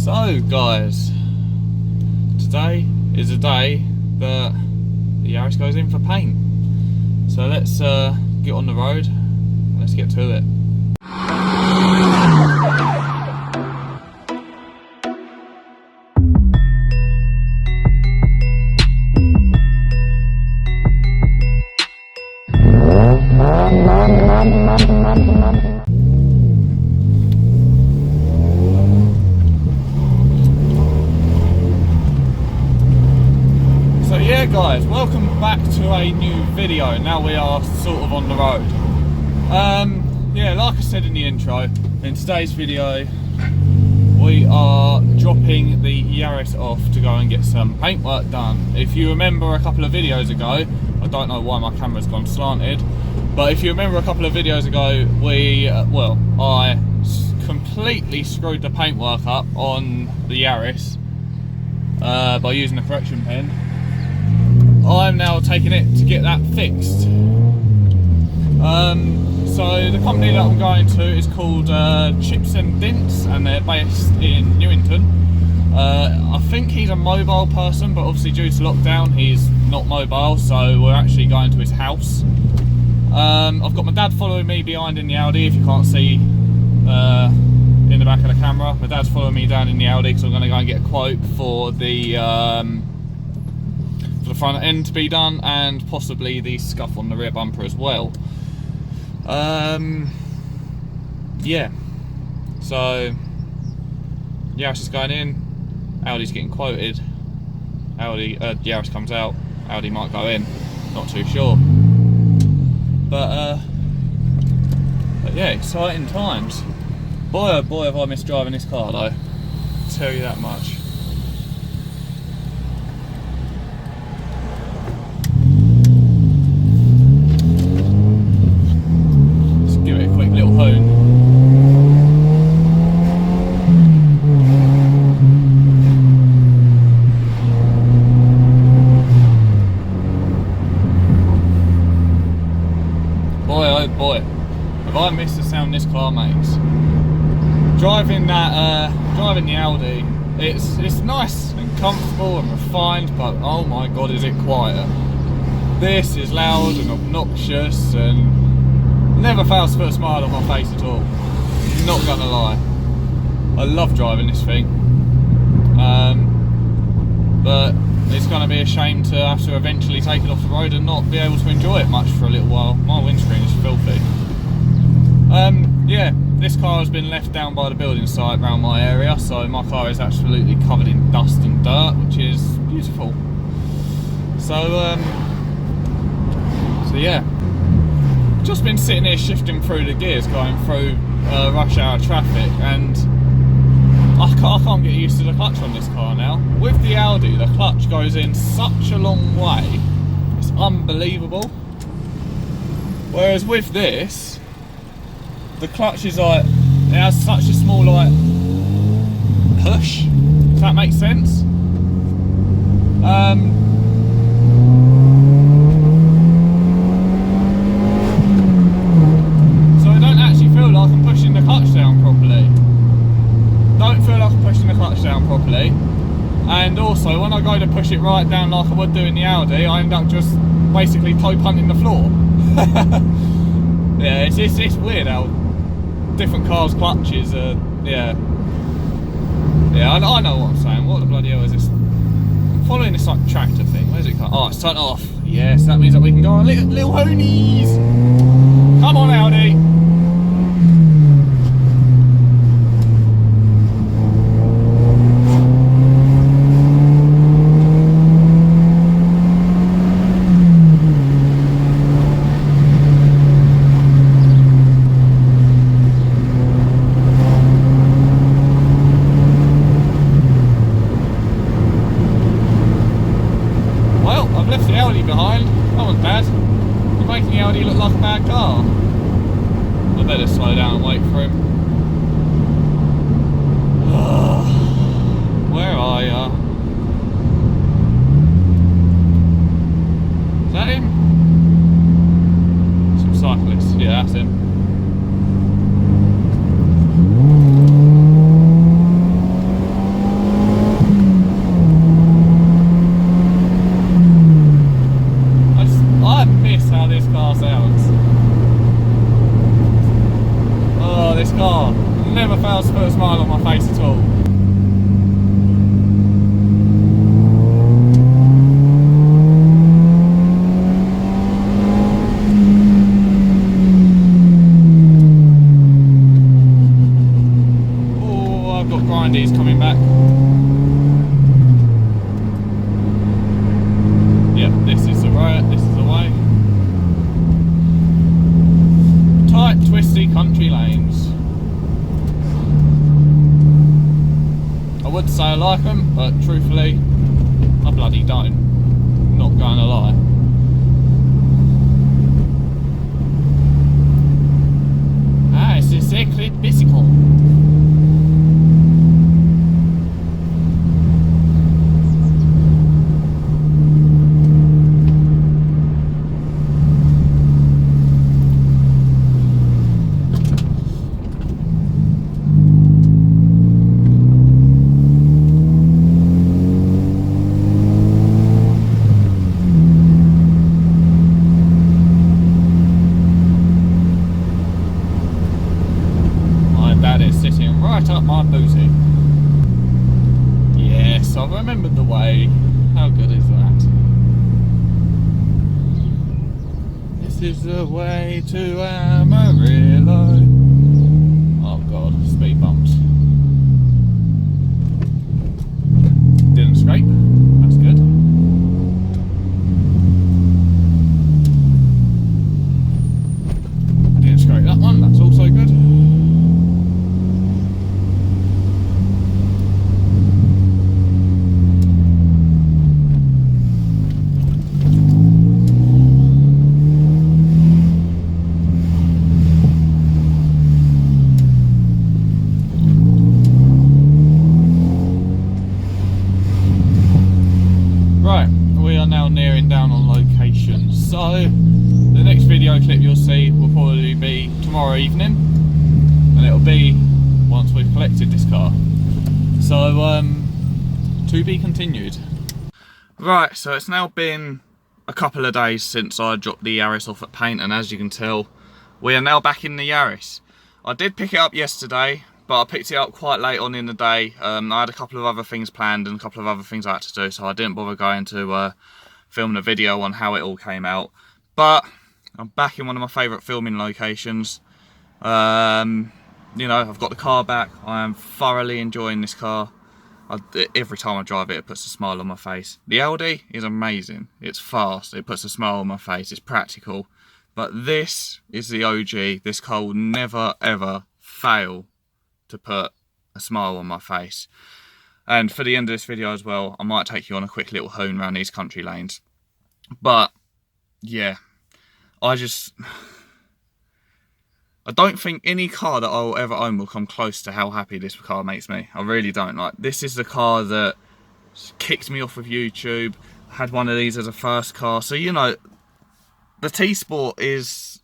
So guys, today is a day that the Yaris goes in for paint. So let's get on the road, let's get to it. Yeah guys, welcome back to a new video. Now we are sort of on the road. Yeah, like I said in the intro, in today's video we are dropping the Yaris off to go and get some paintwork done. If you remember a couple of videos ago, I don't know why my camera's gone slanted, but if you remember a couple of videos ago, I completely screwed the paintwork up on the Yaris by using a correction pen. I'm now taking it to get that fixed. So the company that I'm going to is called Chips and Dinks, and they're based in Newington. I think he's a mobile person, but obviously due to lockdown he's not mobile, so we're actually going to his house. I've got my dad following me behind in the Audi, if you can't see in the back of the camera. My dad's following me down in the Audi because I'm going to go and get a quote for the front end to be done, and possibly the scuff on the rear bumper as well. Yeah, so Yaris is going in, Audi's getting quoted, Yaris comes out, Audi might go in, not too sure. But yeah, exciting times. Boy oh boy have I missed driving this car though, I'll tell you that much. Boy, have I missed the sound this car makes. Driving the Audi, it's nice and comfortable and refined, but oh my god, is it quiet. This is loud and obnoxious and never fails to put a smile on my face at all. Not gonna lie, I love driving this thing, but it's going to be a shame to have to eventually take it off the road and not be able to enjoy it much for a little while. My windscreen is filthy. Yeah, this car has been left down by the building site around my area, so my car is absolutely covered in dust and dirt, which is beautiful. So yeah, just been sitting here shifting through the gears, going through rush hour traffic, and I can't get used to the clutch on this car now. With the Audi, the clutch goes in such a long way, it's unbelievable. Whereas with this, the clutch is like, it has such a small like push, if that makes sense. So I don't actually feel like I'm pushing the clutch down properly. Don't feel like I'm pushing the clutch down properly, and also when I go to push it right down like I would do in the Audi, I end up just basically toe punting the floor. Yeah, it's weird how different cars' clutches are. Yeah, I know what I'm saying. What the bloody hell is this? I'm following this like tractor thing. Where's it going? Oh, it's turned off. Yes, that means that we can go on little hoonies. Come on, Audi. Behind. Come on, Dad. You're making the Audi look like a bad car. I better slow down and wait for him. Where are ya? Is that him? Some cyclists. Yeah, that's him. a smile on my face at all. Oh, I've got grindies coming back. Yep, this is the way. Tight, twisty country lanes. I would say I like them, but truthfully, I bloody don't. Not going to lie. Ah, it's a cyclic bicycle. Sitting right up my booty. Yes, I've remembered the way. How good is that? This is the way to Amarillo. Oh god, speed bumps. Didn't scrape. That's good. Didn't scrape that one. That's also good. Right, we are now nearing down on location, so the next video clip you'll see will probably be tomorrow evening, and it'll be once we've collected this car. So, to be continued. Right, so it's now been a couple of days since I dropped the Yaris off at paint, and as you can tell, we are now back in the Yaris. I did pick it up yesterday, but I picked it up quite late on in the day. I had a couple of other things planned and a couple of other things I had to do, so I didn't bother going to film the video on how it all came out. But I'm back in one of my favourite filming locations. You know, I've got the car back. I am thoroughly enjoying this car. Every time I drive it, it puts a smile on my face. The Audi is amazing. It's fast. It puts a smile on my face. It's practical. But this is the OG. This car will never, ever fail to put a smile on my face. And for the end of this video as well, I might take you on a quick little hoon around these country lanes. But yeah, I don't think any car that I'll ever own will come close to how happy this car makes me. I really don't. Like, this is the car that kicked me off of YouTube. I had one of these as a first car, so you know, the T-Sport it's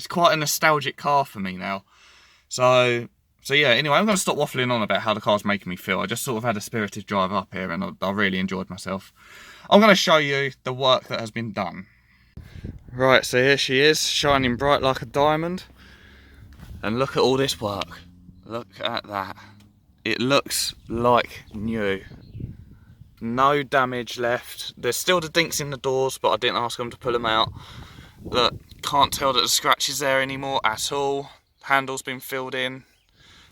quite a nostalgic car for me now. So yeah, anyway, I'm going to stop waffling on about how the car's making me feel. I just sort of had a spirited drive up here and I really enjoyed myself. I'm going to show you the work that has been done. Right, so here she is, shining bright like a diamond. And look at all this work. Look at that. It looks like new. No damage left. There's still the dinks in the doors, but I didn't ask them to pull them out. Look, can't tell that the scratch is there anymore at all. Handle's been filled in.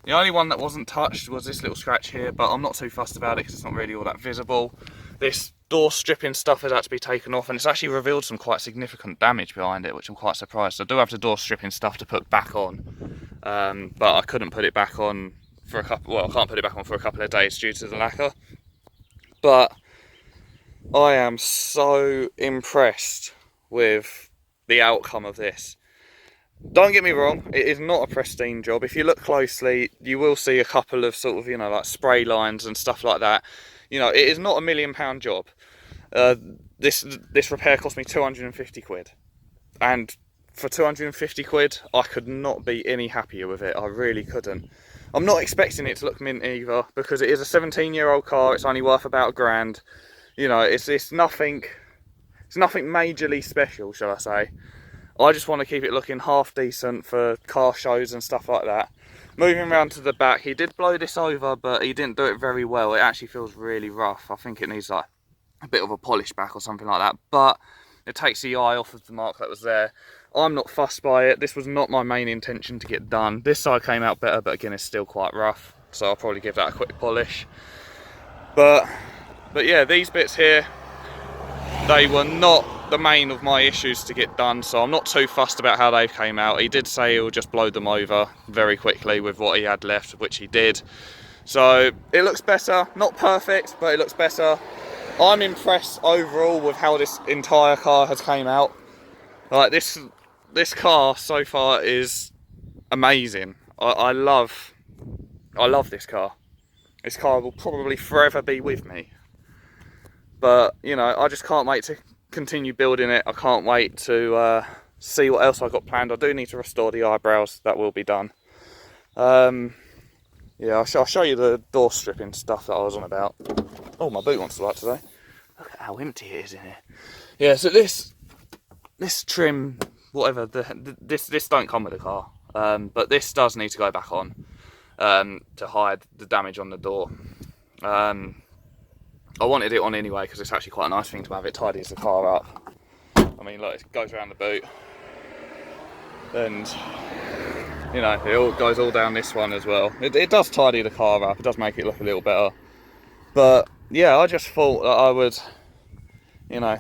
The only one that wasn't touched was this little scratch here, but I'm not too fussed about it because it's not really all that visible. This door stripping stuff has had to be taken off, and it's actually revealed some quite significant damage behind it, which I'm quite surprised. I do have the door stripping stuff to put back on, but I couldn't put it back on for a couple, well, I can't put it back on for a couple of days due to the lacquer. But I am so impressed with the outcome of this. Don't get me wrong, it is not a pristine job. If you look closely, you will see a couple of sort of, you know, like spray lines and stuff like that. You know, it is not a £1,000,000 job. This repair cost me 250 quid. And for 250 quid, I could not be any happier with it. I really couldn't. I'm not expecting it to look mint either, because it is a 17-year-old car. It's only worth about £1,000. You know, it's nothing majorly special, shall I say. I just want to keep it looking half decent for car shows and stuff like that. Moving around to the back, he did blow this over, but he didn't do it very well. It actually feels really rough. I think it needs like a bit of a polish back or something like that, but it takes the eye off of the mark that was there. I'm not fussed by it. This was not my main intention to get done. This side came out better, but again, it's still quite rough, so I'll probably give that a quick polish. But yeah, these bits here, they were not the main of my issues to get done, so I'm not too fussed about how they came out. He did say he'll just blow them over very quickly with what he had left, which he did. So it looks better, not perfect, but it looks better. I'm impressed overall with how this entire car has came out. Like this car so far is amazing. I love this car. This car will probably forever be with me. But you know, I just can't wait to continue building it. I can't wait to see what else I've got planned. I do need to restore the eyebrows. That will be done. Yeah, I'll show you the door stripping stuff that I was on about. Oh, my boot wants to light today. Look at how empty it is in here. Yeah, so this trim, whatever, this don't come with the car. But this does need to go back on to hide the damage on the door. I wanted it on anyway because it's actually quite a nice thing to have. It tidies the car up. I mean, look, it goes around the boot, and you know, it all goes all down this one as well. It does tidy the car up. It does make it look a little better. But yeah, I just thought that I would, you know,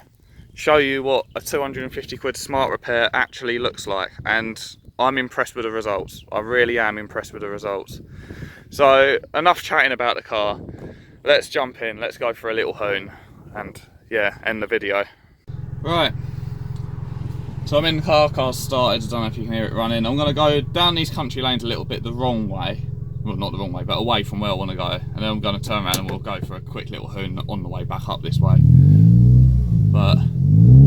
show you what a 250 quid smart repair actually looks like, and I'm impressed with the results. I really am impressed with the results. So enough chatting about the car. Let's jump in, let's go for a little hoon, and yeah, end the video. Right, so I'm in the car, car's started. I don't know if you can hear it running. I'm gonna go down these country lanes a little bit the wrong way. Well, not the wrong way, but away from where I want to go. And then I'm gonna turn around and we'll go for a quick little hoon on the way back up this way. But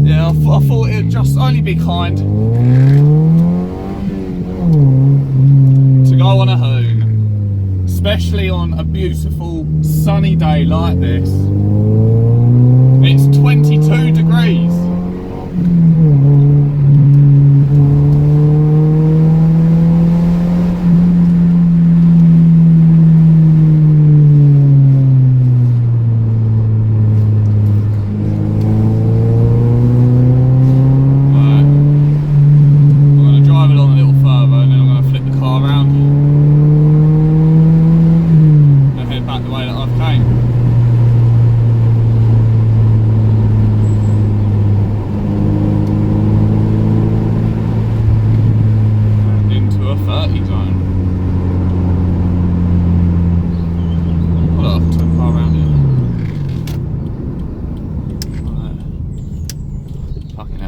yeah, I thought it'd just only be kind to go on a hoon. Especially on a beautiful sunny day like this. It's 22 degrees.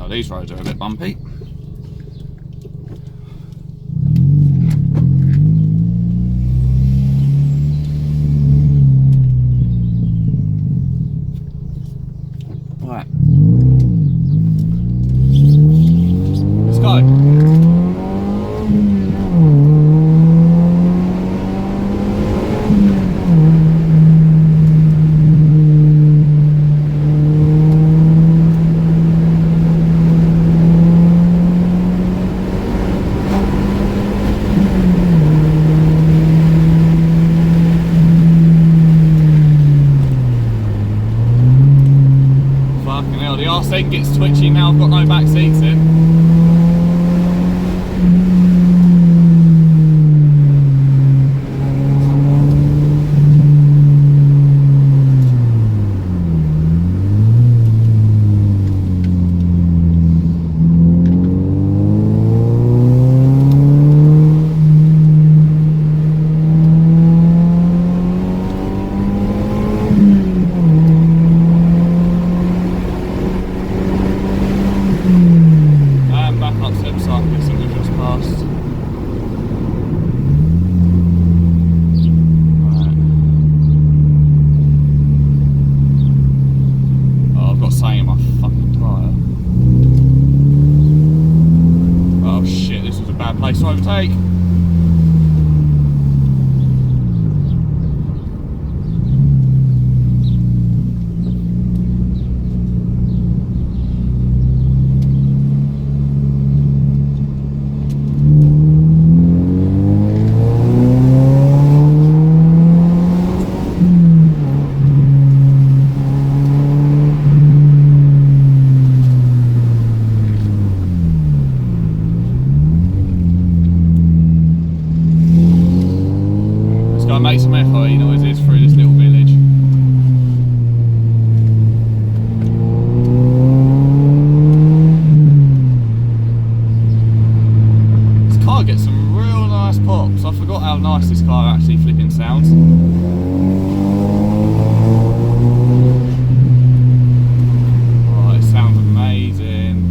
These roads are a bit bumpy. Right. Let's go. The arse end gets twitchy now. I've got no back seats in. echoey noises through this little village. This car gets some real nice pops. I forgot how nice this car actually flipping sounds. Oh, it sounds amazing.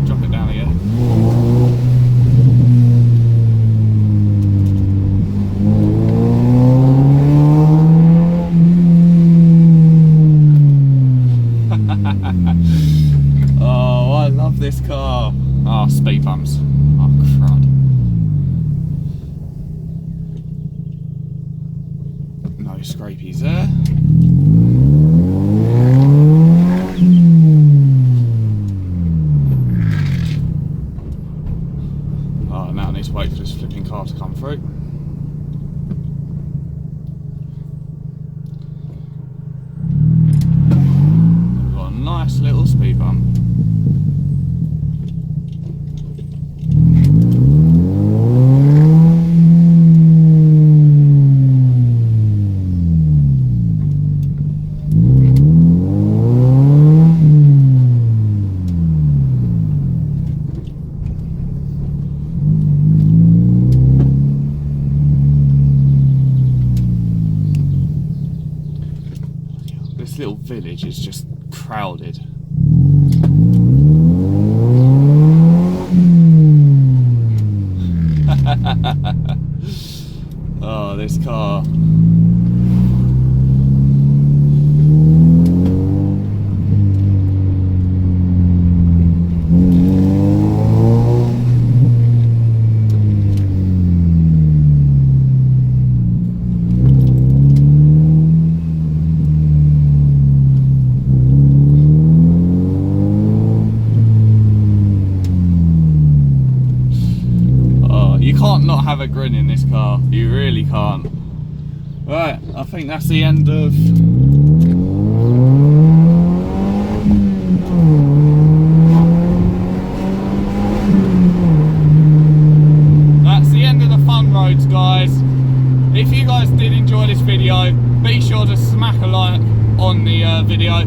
Drop it down again. Oh, I love this car. Oh, speed bumps. Oh, crud. No scrapies there. Oh, now I need to wait for this flipping car to come through. We've got a nice little speed bump. This little village is just crowded. Oh, this car. You can't not have a grin in this car, you really can't. Right, I think that's the end of... That's the end of the fun roads, guys. If you guys did enjoy this video, be sure to smack a like on the video.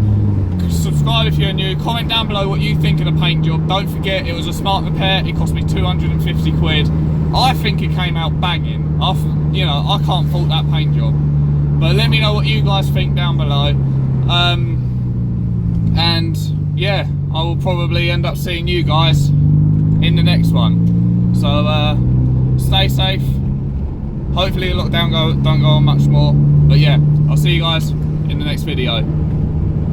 Subscribe if you're new, comment down below what you think of the paint job. Don't forget, it was a smart repair, it cost me 250 quid. I think it came out banging. You know, I can't fault that paint job. But let me know what you guys think down below. And yeah, I will probably end up seeing you guys in the next one. So stay safe. Hopefully the lockdown don't go on much more. But yeah, I'll see you guys in the next video.